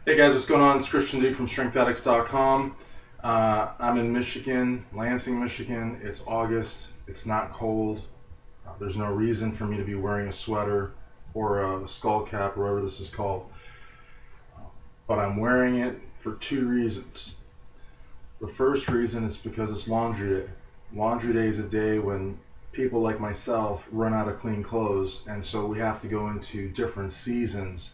Hey guys, what's going on? It's Christian Duke from StrengthAddicts.com. I'm in Michigan, Lansing, Michigan. It's August. It's not cold. There's no reason for me to be wearing a sweater or a skull cap, or whatever this is called. But I'm wearing it for two reasons. The first reason is because it's laundry day. Laundry day is a day when people like myself run out of clean clothes, and so we have to go into different seasons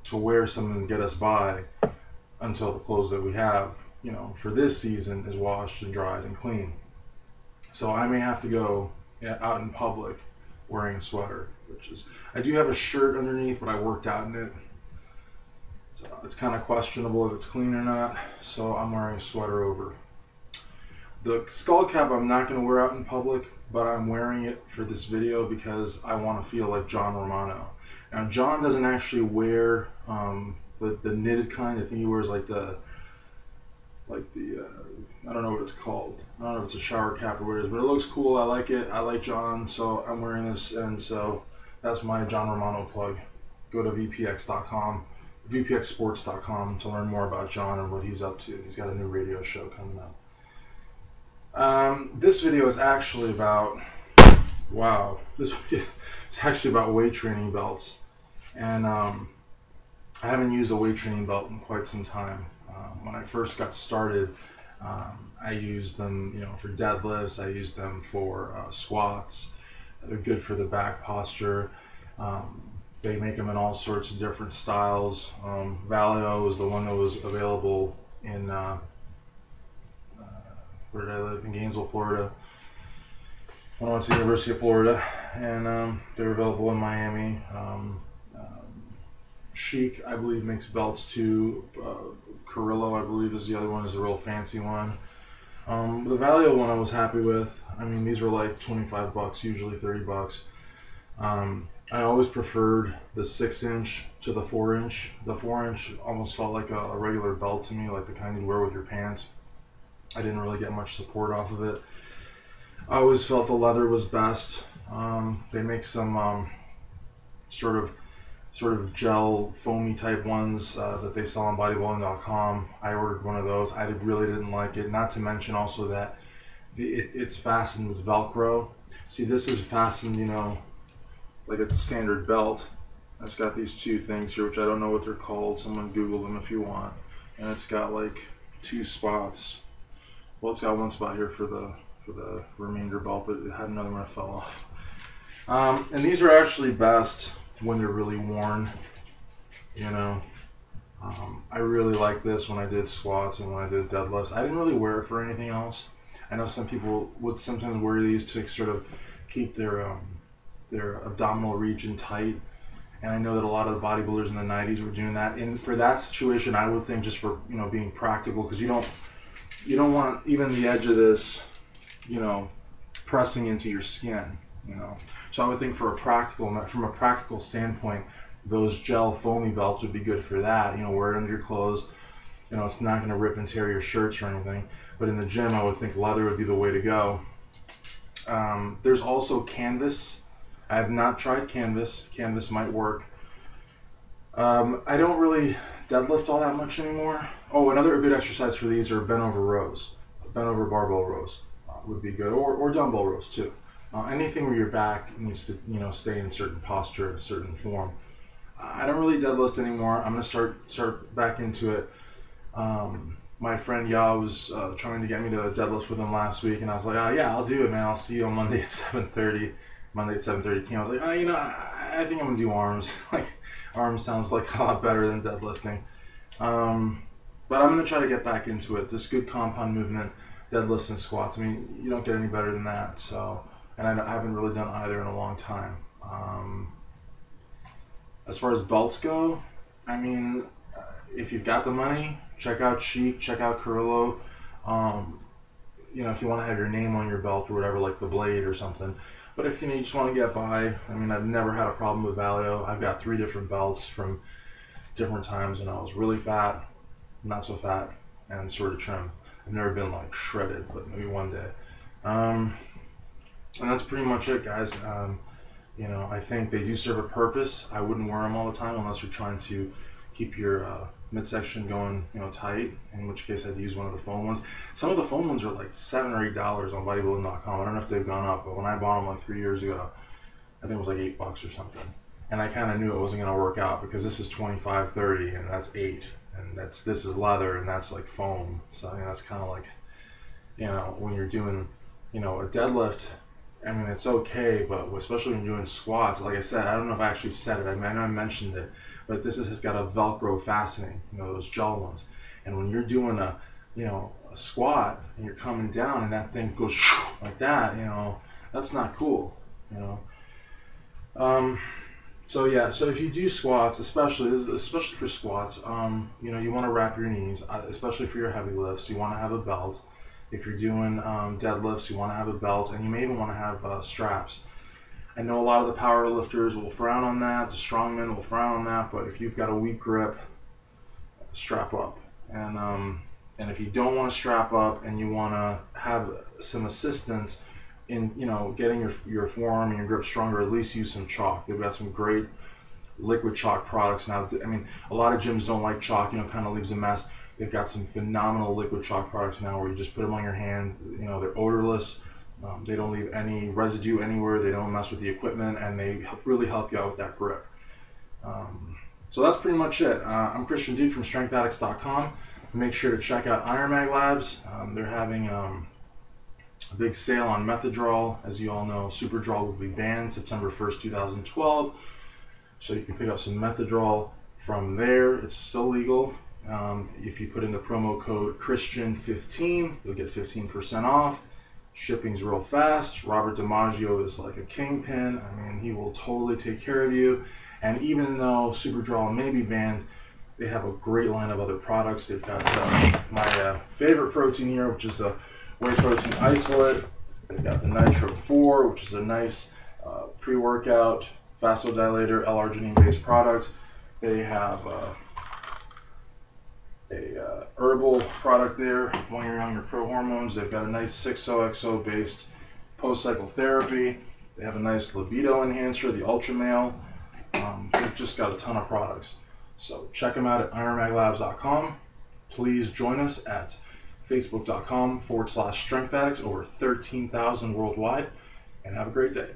to wear something to get us by until the clothes that we have, for this season is washed and dried and clean. So I may have to go out in public wearing a sweater, I do have a shirt underneath, but I worked out in it. So it's kind of questionable if it's clean or not, so I'm wearing a sweater over. The skull cap I'm not going to wear out in public, but I'm wearing it for this video because I want to feel like John Romano. Now, John doesn't actually wear the knitted kind. I think he wears like the I don't know what it's called. I don't know if it's a shower cap or what it is, but it looks cool. I like it. I like John, so I'm wearing this, and so that's my John Romano plug. Go to vpx.com, vpxsports.com to learn more about John and what he's up to. He's got a new radio show coming up. This video is actually about, this video is actually about weight training belts. And I haven't used a weight training belt in quite some time. When I first got started, I used them, for deadlifts. I used them for squats. They're good for the back posture. They make them in all sorts of different styles. Valio was the one that was available in where did I live? In Gainesville, Florida. When I went to the University of Florida, and they're available in Miami. Chic, I believe, makes belts too. Carrillo, I believe, is the other one, is a real fancy one. The Valio one I was happy with. I mean, these were like 25 bucks, usually 30 bucks. I always preferred the 6-inch to the 4-inch. The 4-inch almost felt like a regular belt to me, like the kind you wear with your pants. I didn't really get much support off of it. I always felt the leather was best. They make some sort of gel foamy type ones that they sell on bodybuilding.com. I ordered one of those. I really didn't like it. Not to mention also that it's fastened with Velcro. See, this is fastened, like a standard belt. It's got these two things here, which I don't know what they're called. Someone Google them if you want. And it's got like two spots. Well, it's got one spot here for the remainder belt, but it had another one that fell off. And these are actually best when they're really worn, I really like this when I did squats and when I did deadlifts. I didn't really wear it for anything else. I know some people would sometimes wear these to sort of keep their abdominal region tight, and I know that a lot of the bodybuilders in the 90s were doing that. And for that situation, I would think just for being practical, because you don't want even the edge of this pressing into your skin. So I would think from a practical standpoint, those gel foamy belts would be good for that. Wear it under your clothes. It's not going to rip and tear your shirts or anything. But in the gym, I would think leather would be the way to go. There's also canvas. I have not tried canvas. Canvas might work. I don't really deadlift all that much anymore. Oh, another good exercise for these are bent over rows. Bent over barbell rows would be good, or dumbbell rows too. Anything where your back needs to, stay in certain posture, certain form. I don't really deadlift anymore. I'm gonna start back into it. My friend Ya was trying to get me to deadlift with him last week, and I was like, oh yeah, I'll do it, man. I'll see you on Monday at 7:30. Monday at 7:30 p.m. I was like, I think I'm gonna do arms. Like, arms sounds like a lot better than deadlifting. But I'm gonna try to get back into it. There's good compound movement, deadlifts and squats. I mean, you don't get any better than that. So. And I haven't really done either in a long time. As far as belts go, I mean, if you've got the money, check out Chic, check out Carrillo. If you want to have your name on your belt or whatever, like the Blade or something. But if you just want to get by, I mean, I've never had a problem with Valio. I've got 3 different belts from different times when I was really fat, not so fat, and sort of trim. I've never been like shredded, but maybe one day. And that's pretty much it, guys. I think they do serve a purpose. I wouldn't wear them all the time unless you're trying to keep your midsection going, tight. In which case, I'd use one of the foam ones. Some of the foam ones are like $7 or $8 on bodybuilding.com. I don't know if they've gone up, but when I bought them like 3 years ago, I think it was like $8 or something. And I kind of knew it wasn't going to work out because this is 25, 30, and that's 8, and this is leather, and that's like foam. So that's kind of like, when you're doing, a deadlift. I mean, it's okay, but especially when you're doing squats, like I said, I don't know if I actually said it. I know I mentioned it, but this has got a Velcro fastening, those gel ones. And when you're doing a squat and you're coming down and that thing goes like that, that's not cool, So if you do squats, especially for squats, you want to wrap your knees, especially for your heavy lifts. You want to have a belt. If you're doing deadlifts, you want to have a belt, and you may even want to have straps. I know a lot of the power lifters will frown on that, the strongmen will frown on that, but if you've got a weak grip, strap up. And if you don't want to strap up and you want to have some assistance in getting your forearm and your grip stronger, at least use some chalk. They've got some great liquid chalk products now. I mean, a lot of gyms don't like chalk, kind of leaves a mess. They've got some phenomenal liquid chalk products now where you just put them on your hand. They're odorless. They don't leave any residue anywhere. They don't mess with the equipment, and they really help you out with that grip. So that's pretty much it. I'm Christian Duke from StrengthAddicts.com. Make sure to check out Iron Mag Labs. They're having a big sale on Methadrol. As you all know, Superdrol will be banned September 1st, 2012. So you can pick up some Methadrol from there. It's still legal. If you put in the promo code Christian15, you'll get 15% off. Shipping's real fast. Robert DiMaggio is like a kingpin. I mean, he will totally take care of you. And even though Superdrol may be banned, they have a great line of other products. They've got my favorite protein here, which is the whey protein isolate. They've got the Nitro 4, which is a nice pre-workout vasodilator L-arginine based product. They have a herbal product there when you're on your pro hormones. They've got a nice 6XO based post-cycle therapy. They have a nice libido enhancer, the Ultra Male. They've just got a ton of products. So check them out at ironmaglabs.com. Please join us at facebook.com/StrengthAddicts, over 13,000 worldwide, and have a great day.